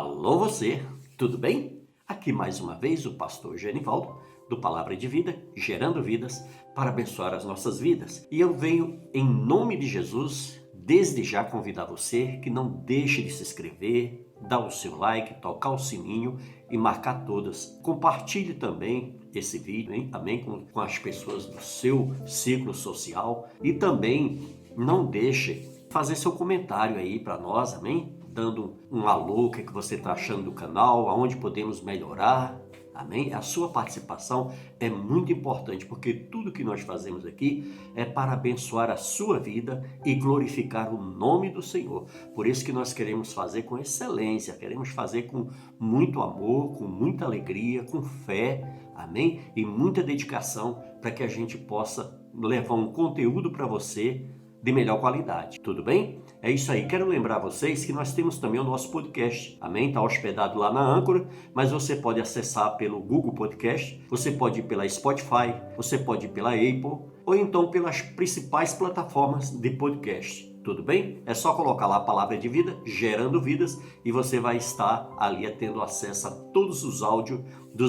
Alô você, tudo bem? Aqui mais uma vez o pastor Genivaldo, do Palavra de Vida, gerando vidas para abençoar as nossas vidas. E eu venho, em nome de Jesus, desde já convidar você que não deixe de se inscrever, dar o seu like, tocar o sininho e marcar todas. Compartilhe também esse vídeo, hein? Também com as pessoas do seu círculo social e também não deixe fazer seu comentário aí para nós, amém? Dando um alô, o que você está achando do canal, aonde podemos melhorar, amém? A sua participação é muito importante, porque tudo que nós fazemos aqui é para abençoar a sua vida e glorificar o nome do Senhor. Por isso que nós queremos fazer com excelência, queremos fazer com muito amor, com muita alegria, com fé, amém? E muita dedicação para que a gente possa levar um conteúdo para você de melhor qualidade, tudo bem? É isso aí, quero lembrar vocês que nós temos também o nosso podcast, amém? Está hospedado lá na Anchor, mas você pode acessar pelo Google Podcast, você pode ir pela Spotify, você pode ir pela Apple, ou então pelas principais plataformas de podcast, tudo bem? É só colocar lá a Palavra de Vida, gerando vidas, e você vai estar ali tendo acesso a todos os áudios do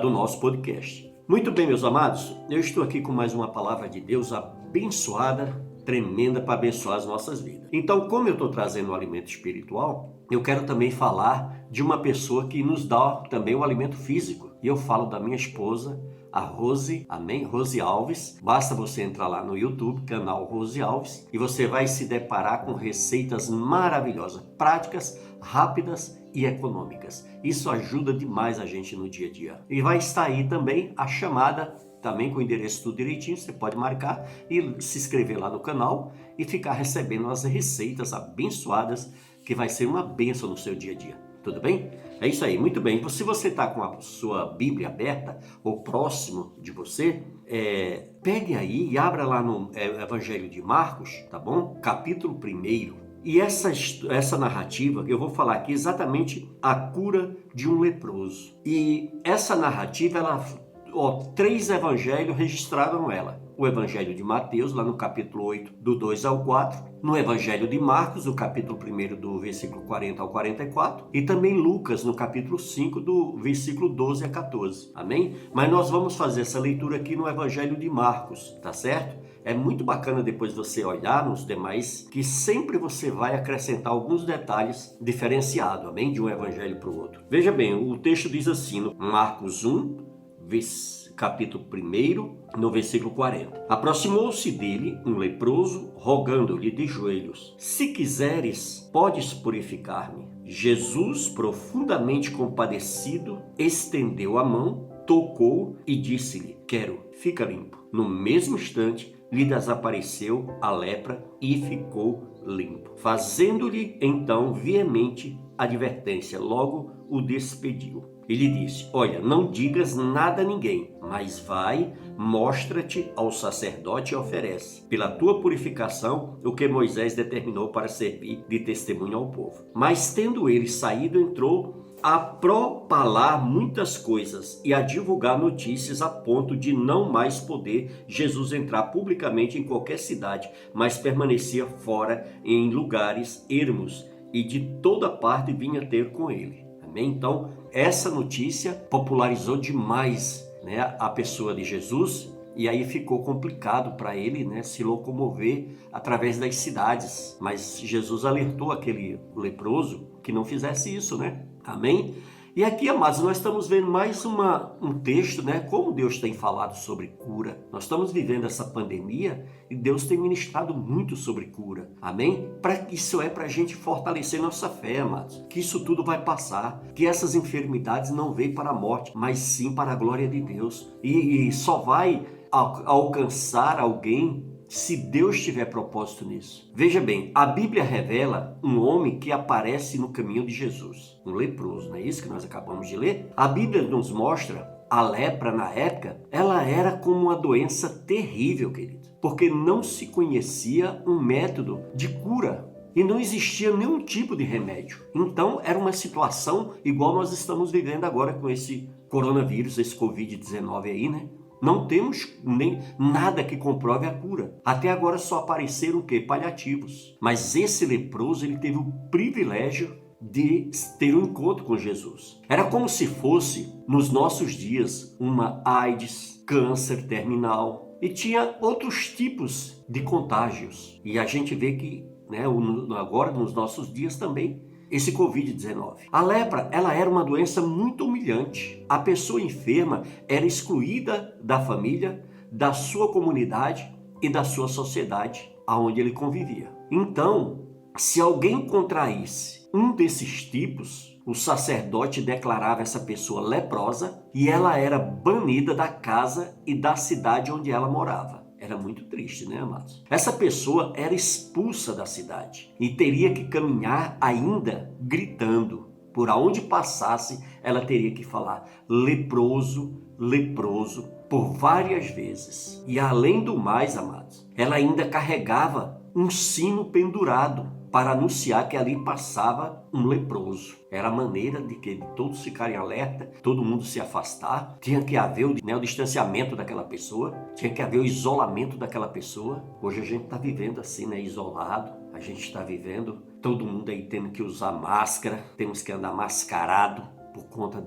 nosso podcast. Muito bem, meus amados, eu estou aqui com mais uma palavra de Deus abençoada, tremenda para abençoar as nossas vidas. Então, como eu estou trazendo o alimento espiritual, eu quero também falar de uma pessoa que nos dá também o alimento físico. E eu falo da minha esposa, a Rose, amém? Rose Alves. Basta você entrar lá no YouTube, canal Rose Alves, e você vai se deparar com receitas maravilhosas, práticas, rápidas e econômicas. Isso ajuda demais a gente no dia a dia. E vai estar aí também a chamada, também com o endereço tudo direitinho, você pode marcar e se inscrever lá no canal e ficar recebendo as receitas abençoadas, que vai ser uma bênção no seu dia a dia. Tudo bem? É isso aí, muito bem. Se você está com a sua Bíblia aberta ou próximo de você, pegue aí e abra lá no Evangelho de Marcos, tá bom? Capítulo 1. E essa narrativa, eu vou falar aqui exatamente a cura de um leproso. E essa narrativa, três evangelhos registraram ela. O Evangelho de Mateus, lá no capítulo 8, do 2 ao 4. No Evangelho de Marcos, no capítulo 1, do versículo 40 ao 44. E também Lucas, no capítulo 5, do versículo 12 a 14. Amém? Mas nós vamos fazer essa leitura aqui no Evangelho de Marcos, tá certo? É muito bacana depois você olhar nos demais, que sempre você vai acrescentar alguns detalhes diferenciados, amém? De um evangelho para o outro. Veja bem, o texto diz assim, no Marcos 1, capítulo 1, no versículo 40. Aproximou-se dele um leproso, rogando-lhe de joelhos: se quiseres, podes purificar-me. Jesus, profundamente compadecido, estendeu a mão, tocou e disse-lhe: quero, fica limpo. No mesmo instante, lhe desapareceu a lepra e ficou limpo. Fazendo-lhe então veemente advertência, logo o despediu. Ele disse: olha, não digas nada a ninguém, mas vai, mostra-te ao sacerdote e oferece, pela tua purificação, o que Moisés determinou para servir de testemunho ao povo. Mas tendo ele saído, entrou a propalar muitas coisas e a divulgar notícias, a ponto de não mais poder Jesus entrar publicamente em qualquer cidade, mas permanecia fora em lugares ermos, e de toda parte vinha ter com ele. Amém? Então, essa notícia popularizou demais, né, a pessoa de Jesus, e aí ficou complicado para ele, né, se locomover através das cidades. Mas Jesus alertou aquele leproso que não fizesse isso, né? Amém? E aqui, amados, nós estamos vendo mais um texto, né? Como Deus tem falado sobre cura. Nós estamos vivendo essa pandemia e Deus tem ministrado muito sobre cura. Amém? Isso é para a gente fortalecer nossa fé, amados. Que isso tudo vai passar. Que essas enfermidades não veem para a morte, mas sim para a glória de Deus. E só vai alcançar alguém se Deus tiver propósito nisso. Veja bem, a Bíblia revela um homem que aparece no caminho de Jesus, um leproso, não é isso que nós acabamos de ler? A Bíblia nos mostra a lepra na época, ela era como uma doença terrível, querido, porque não se conhecia um método de cura e não existia nenhum tipo de remédio. Então era uma situação igual nós estamos vivendo agora com esse coronavírus, esse Covid-19 aí, né? Não temos nem nada que comprove a cura. Até agora só apareceram o quê? Paliativos. Mas esse leproso, ele teve o privilégio de ter um encontro com Jesus. Era como se fosse, nos nossos dias, uma AIDS, câncer terminal, e tinha outros tipos de contágios. E a gente vê que, né, agora nos nossos dias também, esse Covid-19. A lepra, ela era uma doença muito humilhante. A pessoa enferma era excluída da família, da sua comunidade e da sua sociedade aonde ele convivia. Então, se alguém contraísse um desses tipos, o sacerdote declarava essa pessoa leprosa e ela era banida da casa e da cidade onde ela morava. Era muito triste, né, amados? Essa pessoa era expulsa da cidade e teria que caminhar ainda gritando. Por onde passasse, ela teria que falar leproso, leproso, por várias vezes. E além do mais, amados, ela ainda carregava um sino pendurado para anunciar que ali passava um leproso. Era a maneira de todos ficarem alerta, todo mundo se afastar. Tinha que haver o distanciamento daquela pessoa, tinha que haver o isolamento daquela pessoa. Hoje a gente está vivendo assim, né? Isolado. A gente está vivendo, todo mundo aí tendo que usar máscara, temos que andar mascarado por conta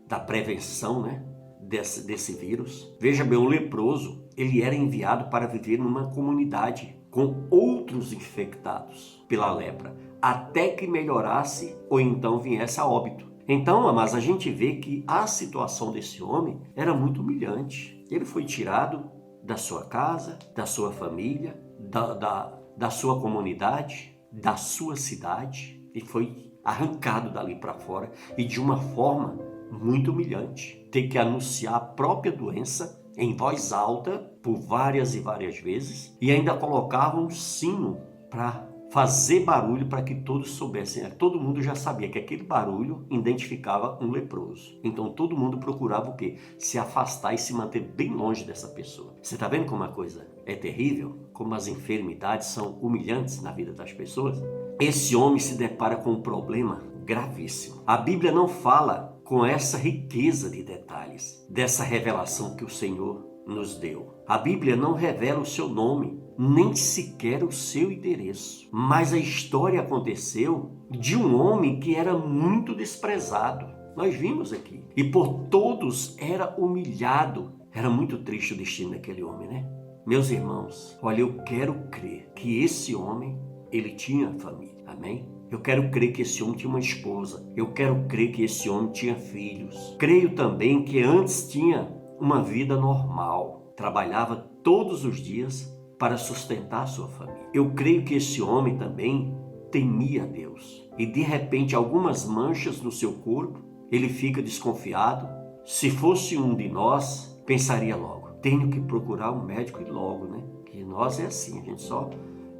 da prevenção, né? Desse vírus. Veja bem, o leproso, ele era enviado para viver numa comunidade com outros infectados pela lepra, até que melhorasse ou então viesse a óbito. Então, mas a gente vê que a situação desse homem era muito humilhante. Ele foi tirado da sua casa, da sua família, da sua comunidade, da sua cidade, e foi arrancado dali para fora, e de uma forma muito humilhante. Ter que anunciar a própria doença em voz alta por várias e várias vezes, e ainda colocava um sino para fazer barulho para que todos soubessem. Todo mundo já sabia que aquele barulho identificava um leproso. Então todo mundo procurava o quê? Se afastar e se manter bem longe dessa pessoa. Você está vendo como a coisa é terrível? Como as enfermidades são humilhantes na vida das pessoas? Esse homem se depara com um problema gravíssimo. A Bíblia não fala com essa riqueza de detalhes dessa revelação que o Senhor nos deu. A Bíblia não revela o seu nome, nem sequer o seu endereço. Mas a história aconteceu de um homem que era muito desprezado. Nós vimos aqui. E por todos era humilhado. Era muito triste o destino daquele homem, né? Meus irmãos, olha, eu quero crer que esse homem, ele tinha família. Amém? Eu quero crer que esse homem tinha uma esposa. Eu quero crer que esse homem tinha filhos. Creio também que antes tinha uma vida normal. Trabalhava todos os dias para sustentar a sua família. Eu creio que esse homem também temia a Deus. E de repente, algumas manchas no seu corpo, ele fica desconfiado. Se fosse um de nós, pensaria logo, tenho que procurar um médico e logo, né? Que nós é assim, a gente só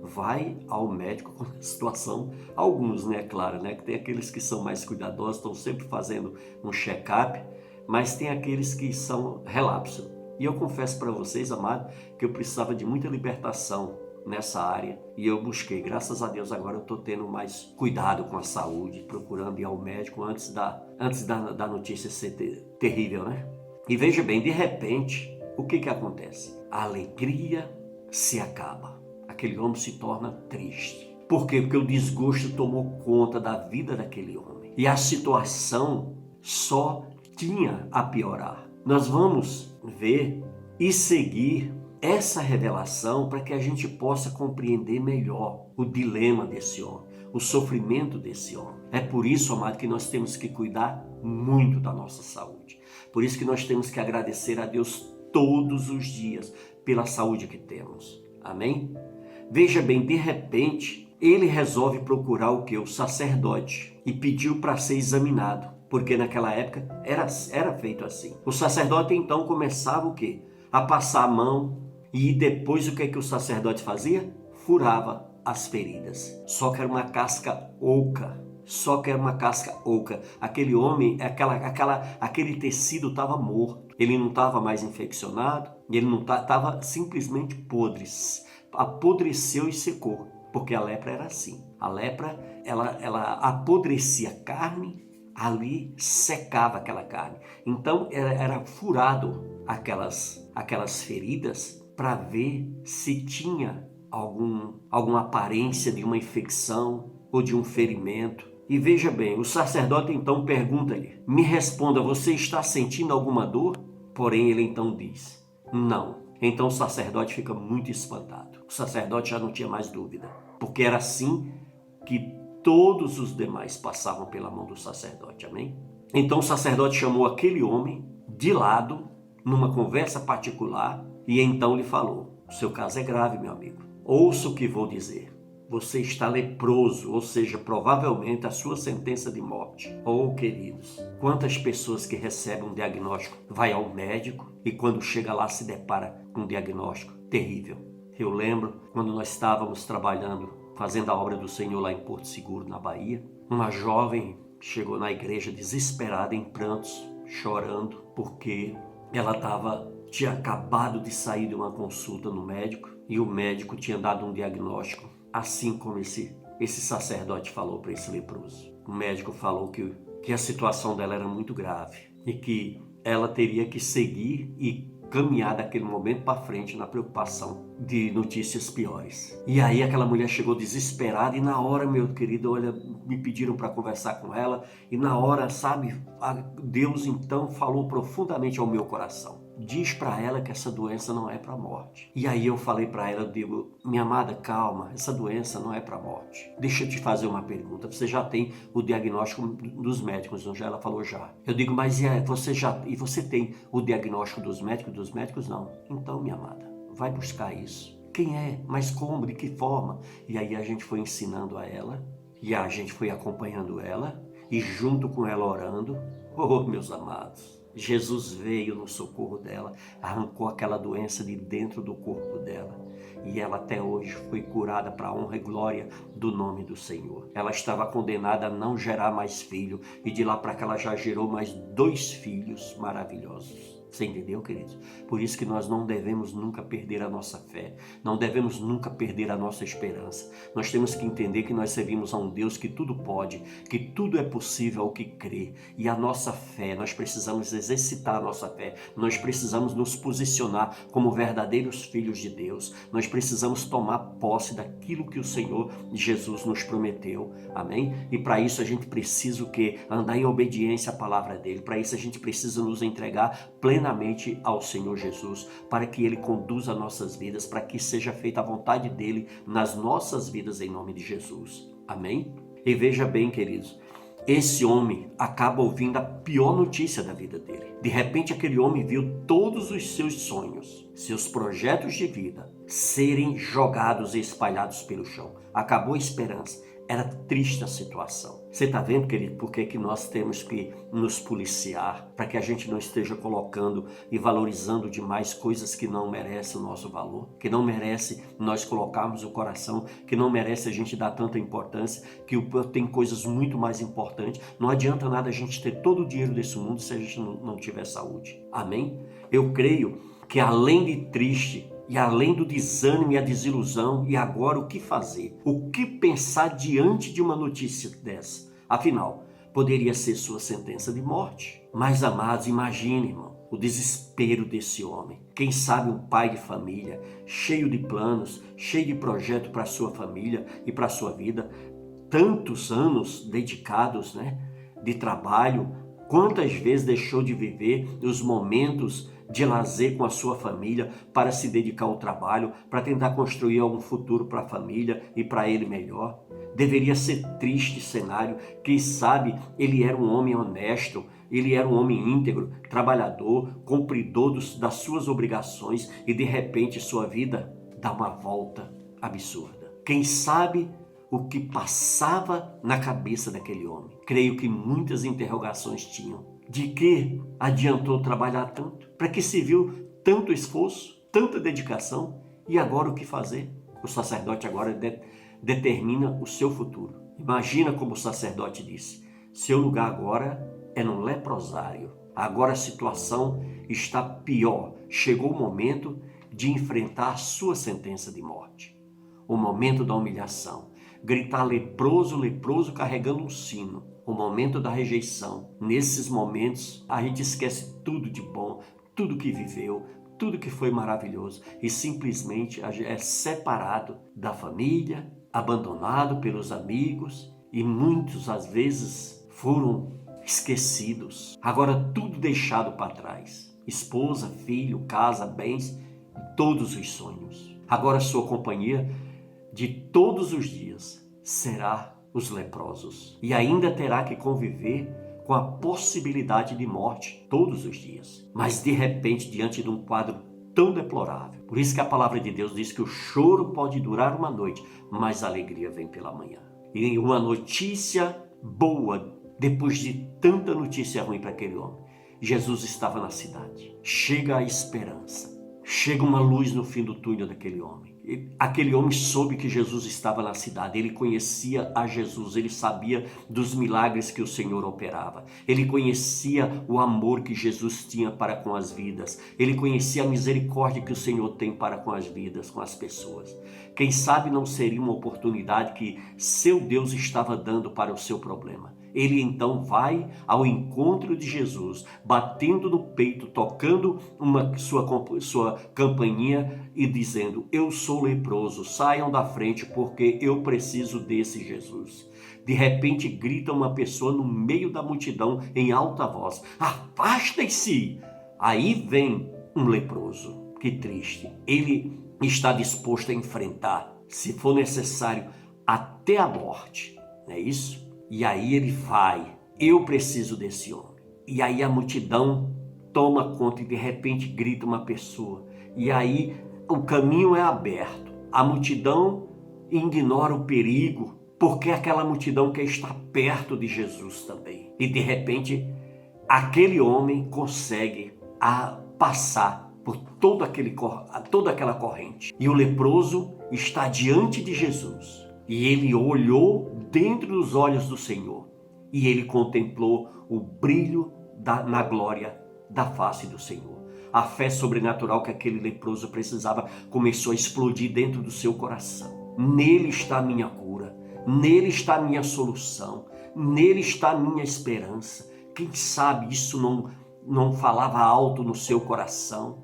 vai ao médico quando a situação, alguns, né, claro, né, que tem aqueles que são mais cuidadosos, estão sempre fazendo um check-up, mas tem aqueles que são relapso. E eu confesso para vocês, amado, que eu precisava de muita libertação nessa área e eu busquei. Graças a Deus agora eu estou tendo mais cuidado com a saúde, procurando ir ao médico antes da notícia ser terrível, né? E veja bem, de repente, o que acontece? A alegria se acaba. Aquele homem se torna triste. Por quê? Porque o desgosto tomou conta da vida daquele homem. E a situação só tinha a piorar. Nós vamos ver e seguir essa revelação para que a gente possa compreender melhor o dilema desse homem, o sofrimento desse homem. É por isso, amado, que nós temos que cuidar muito da nossa saúde. Por isso que nós temos que agradecer a Deus todos os dias pela saúde que temos. Amém? Veja bem, de repente, ele resolve procurar o que? O sacerdote e pediu para ser examinado, porque naquela época era feito assim. O sacerdote então começava o quê? A passar a mão e depois o que é que o sacerdote fazia? Furava as feridas. Só que era uma casca oca. Aquele homem, aquele tecido estava morto. Ele não estava mais infeccionado, ele não estava simplesmente podre. Apodreceu e secou, porque a lepra era assim. A lepra, ela apodrecia a carne, ali secava aquela carne. Então era furado aquelas feridas para ver se tinha alguma aparência de uma infecção ou de um ferimento. E veja bem, o sacerdote então pergunta-lhe: me responda, você está sentindo alguma dor? Porém ele então diz: não. Então o sacerdote fica muito espantado. O sacerdote já não tinha mais dúvida, porque era assim que todos os demais passavam pela mão do sacerdote, amém? Então o sacerdote chamou aquele homem de lado, numa conversa particular, e então lhe falou: o seu caso é grave, meu amigo. Ouça o que vou dizer. Você está leproso, ou seja, provavelmente a sua sentença de morte. Oh, queridos, quantas pessoas que recebem um diagnóstico vai ao médico e quando chega lá se depara com um diagnóstico terrível. Eu lembro quando nós estávamos trabalhando, fazendo a obra do Senhor lá em Porto Seguro, na Bahia, uma jovem chegou na igreja desesperada, em prantos, chorando, porque ela tinha acabado de sair de uma consulta no médico e o médico tinha dado um diagnóstico, assim como esse sacerdote falou para esse leproso. O médico falou que a situação dela era muito grave e que ela teria que seguir e caminhar daquele momento para frente na preocupação de notícias piores. E aí aquela mulher chegou desesperada e na hora, meu querido, olha, me pediram para conversar com ela e na hora, sabe, Deus então falou profundamente ao meu coração. Diz para ela que essa doença não é para a morte. E aí eu falei para ela, eu digo: minha amada, calma, essa doença não é para a morte. Deixa eu te fazer uma pergunta. Você já tem o diagnóstico dos médicos, não já? Ela falou já. Eu digo: mas você tem o diagnóstico dos médicos? Dos médicos não. Então, minha amada, vai buscar isso. Quem é? Mas como? De que forma? E aí a gente foi ensinando a ela e a gente foi acompanhando ela e junto com ela orando. Oh, meus amados, Jesus veio no socorro dela, arrancou aquela doença de dentro do corpo dela e ela até hoje foi curada para a honra e glória do nome do Senhor. Ela estava condenada a não gerar mais filho e de lá para cá ela já gerou mais 2 filhos maravilhosos. Você entendeu, queridos? Por isso que nós não devemos nunca perder a nossa fé, não devemos nunca perder a nossa esperança. Nós temos que entender que nós servimos a um Deus que tudo pode, que tudo é possível ao que crê. E a nossa fé, nós precisamos exercitar a nossa fé, nós precisamos nos posicionar como verdadeiros filhos de Deus, nós precisamos tomar posse daquilo que o Senhor Jesus nos prometeu, amém? E para isso a gente precisa o quê? Andar em obediência à palavra dele, para isso a gente precisa nos entregar plenamente ao Senhor Jesus, para que Ele conduza nossas vidas, para que seja feita a vontade dEle nas nossas vidas em nome de Jesus. Amém? E veja bem, queridos, esse homem acaba ouvindo a pior notícia da vida dele. De repente aquele homem viu todos os seus sonhos, seus projetos de vida serem jogados e espalhados pelo chão. Acabou a esperança. Era triste a situação. Você está vendo, querido, por que nós temos que nos policiar para que a gente não esteja colocando e valorizando demais coisas que não merecem o nosso valor, que não merece nós colocarmos o coração, que não merece a gente dar tanta importância, que tem coisas muito mais importantes. Não adianta nada a gente ter todo o dinheiro desse mundo se a gente não tiver saúde. Amém? Eu creio que além de triste, e além do desânimo e a desilusão, e agora o que fazer? O que pensar diante de uma notícia dessa? Afinal, poderia ser sua sentença de morte. Mas, amados, imagine, irmão, o desespero desse homem. Quem sabe um pai de família, cheio de planos, cheio de projeto para a sua família e para a sua vida. Tantos anos dedicados, de trabalho. Quantas vezes deixou de viver os momentos de lazer com a sua família para se dedicar ao trabalho, para tentar construir algum futuro para a família e para ele melhor. Deveria ser triste cenário. Quem sabe ele era um homem honesto, ele era um homem íntegro, trabalhador, cumpridor das suas obrigações e de repente sua vida dá uma volta absurda. Quem sabe o que passava na cabeça daquele homem? Creio que muitas interrogações tinham. De que adiantou trabalhar tanto? Para que serviu tanto esforço, tanta dedicação? E agora o que fazer? O sacerdote agora determina o seu futuro. Imagina como o sacerdote disse: seu lugar agora é no leprosário. Agora a situação está pior. Chegou o momento de enfrentar a sua sentença de morte. O momento da humilhação. Gritar leproso, leproso, carregando um sino. O momento da rejeição. Nesses momentos, a gente esquece tudo de bom, tudo que viveu, tudo que foi maravilhoso e simplesmente é separado da família, abandonado pelos amigos e muitos às vezes foram esquecidos. Agora tudo deixado para trás. Esposa, filho, casa, bens, todos os sonhos. Agora sua companhia de todos os dias será os leprosos. E ainda terá que conviver com a possibilidade de morte todos os dias. Mas de repente, diante de um quadro tão deplorável. Por isso que a palavra de Deus diz que o choro pode durar uma noite, mas a alegria vem pela manhã. E uma notícia boa, depois de tanta notícia ruim para aquele homem. Jesus estava na cidade. Chega a esperança. Chega uma luz no fim do túnel daquele homem. Aquele homem soube que Jesus estava na cidade, ele conhecia a Jesus, ele sabia dos milagres que o Senhor operava, ele conhecia o amor que Jesus tinha para com as vidas, ele conhecia a misericórdia que o Senhor tem para com as vidas, com as pessoas. Quem sabe não seria uma oportunidade que seu Deus estava dando para o seu problema. Ele então vai ao encontro de Jesus, batendo no peito, tocando sua campainha e dizendo: eu sou leproso, saiam da frente porque eu preciso desse Jesus. De repente grita uma pessoa no meio da multidão em alta voz: afastem-se! Aí vem um leproso. Que triste. Ele está disposto a enfrentar, se for necessário, até a morte. Não é isso? E aí ele vai, eu preciso desse homem. E aí a multidão toma conta e de repente grita uma pessoa. E aí o caminho é aberto. A multidão ignora o perigo, porque aquela multidão quer estar perto de Jesus também. E de repente aquele homem consegue passar por toda aquela corrente. E o leproso está diante de Jesus. E ele olhou dentro dos olhos do Senhor. E ele contemplou o brilho na glória da face do Senhor. A fé sobrenatural que aquele leproso precisava começou a explodir dentro do seu coração. Nele está a minha cura. Nele está a minha solução. Nele está a minha esperança. Quem sabe isso não falava alto no seu coração?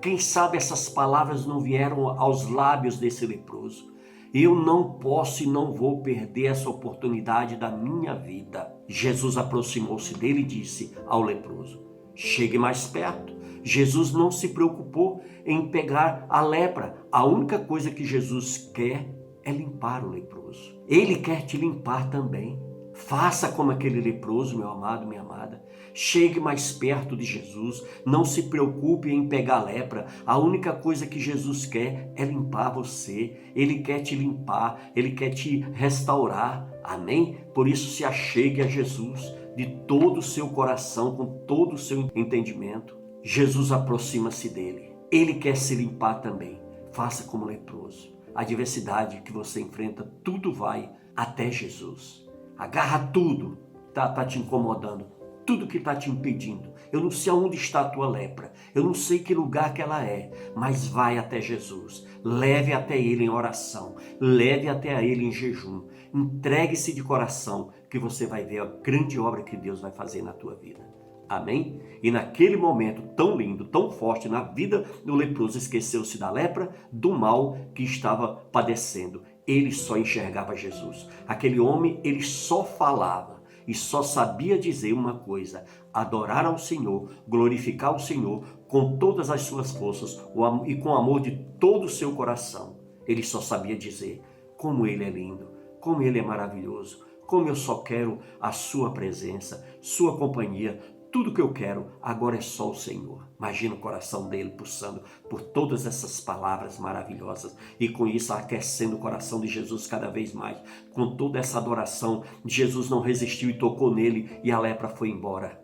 Quem sabe essas palavras não vieram aos lábios desse leproso? Eu não posso e não vou perder essa oportunidade da minha vida. Jesus aproximou-se dele e disse ao leproso: chegue mais perto. Jesus não se preocupou em pegar a lepra. A única coisa que Jesus quer é limpar o leproso. Ele quer te limpar também. Faça como aquele leproso, meu amado, minha amada. Chegue mais perto de Jesus. Não se preocupe em pegar a lepra. A única coisa que Jesus quer é limpar você. Ele quer te limpar. Ele quer te restaurar. Amém? Por isso se achegue a Jesus de todo o seu coração, com todo o seu entendimento. Jesus aproxima-se dele. Ele quer se limpar também. Faça como leproso. A adversidade que você enfrenta, tudo vai até Jesus. Agarra tudo que está te incomodando, tudo que está te impedindo. Eu não sei aonde está a tua lepra, eu não sei que lugar que ela é, mas vai até Jesus. Leve até Ele em oração, leve até Ele em jejum. Entregue-se de coração que você vai ver a grande obra que Deus vai fazer na tua vida. Amém? E naquele momento tão lindo, tão forte na vida do leproso, esqueceu-se da lepra, do mal que estava padecendo. Ele só enxergava Jesus. Aquele homem, ele só falava e só sabia dizer uma coisa: adorar ao Senhor, glorificar o Senhor com todas as suas forças e com o amor de todo o seu coração. Ele só sabia dizer: como Ele é lindo, como Ele é maravilhoso, como eu só quero a sua presença, sua companhia. Tudo que eu quero agora é só o Senhor. Imagina o coração dele pulsando por todas essas palavras maravilhosas e com isso aquecendo o coração de Jesus cada vez mais. Com toda essa adoração, Jesus não resistiu e tocou nele e a lepra foi embora.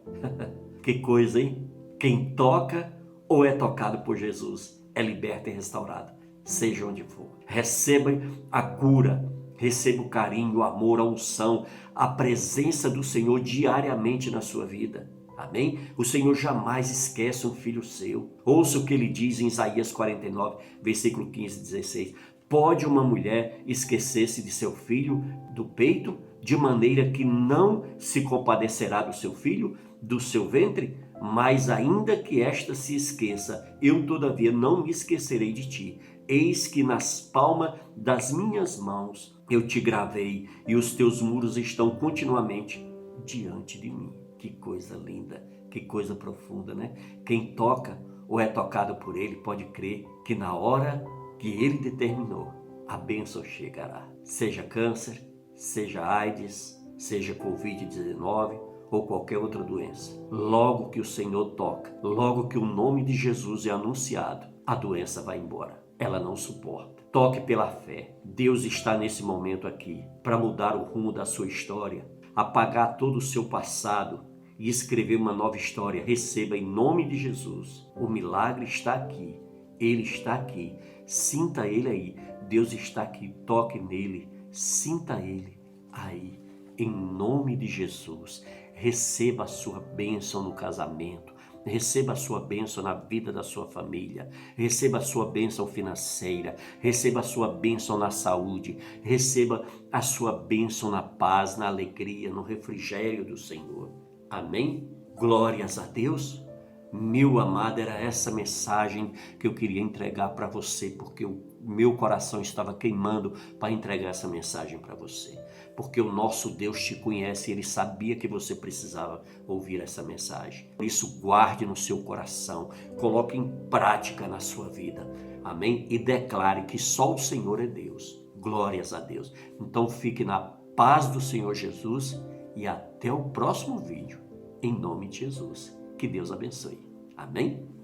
Que coisa, hein? Quem toca ou é tocado por Jesus é liberto e restaurado, seja onde for. Receba a cura, receba o carinho, o amor, a unção, a presença do Senhor diariamente na sua vida. Amém? O Senhor jamais esquece um filho seu. Ouça o que ele diz em Isaías 49, versículo 15 e 16. Pode uma mulher esquecer-se de seu filho do peito, de maneira que não se compadecerá do seu filho, do seu ventre? Mas ainda que esta se esqueça, eu todavia não me esquecerei de ti. Eis que nas palmas das minhas mãos eu te gravei e os teus muros estão continuamente diante de mim. Que coisa linda, que coisa profunda, né? Quem toca ou é tocado por ele pode crer que na hora que ele determinou, a bênção chegará. Seja câncer, seja AIDS, seja Covid-19 ou qualquer outra doença. Logo que o Senhor toca, logo que o nome de Jesus é anunciado, a doença vai embora. Ela não suporta. Toque pela fé. Deus está nesse momento aqui para mudar o rumo da sua história, apagar todo o seu passado e escrever uma nova história. Receba em nome de Jesus. O milagre está aqui. Ele está aqui. Sinta ele aí. Deus está aqui. Toque nele. Sinta ele aí. Em nome de Jesus. Receba a sua bênção no casamento. Receba a sua bênção na vida da sua família. Receba a sua bênção financeira. Receba a sua bênção na saúde. Receba a sua bênção na paz, na alegria, no refrigério do Senhor. Amém? Glórias a Deus. Meu amado, era essa mensagem que eu queria entregar para você, porque o meu coração estava queimando para entregar essa mensagem para você. Porque o nosso Deus te conhece e Ele sabia que você precisava ouvir essa mensagem. Por isso, guarde no seu coração, coloque em prática na sua vida. Amém? E declare que só o Senhor é Deus. Glórias a Deus. Então fique na paz do Senhor Jesus e até o próximo vídeo. Em nome de Jesus. Que Deus abençoe. Amém?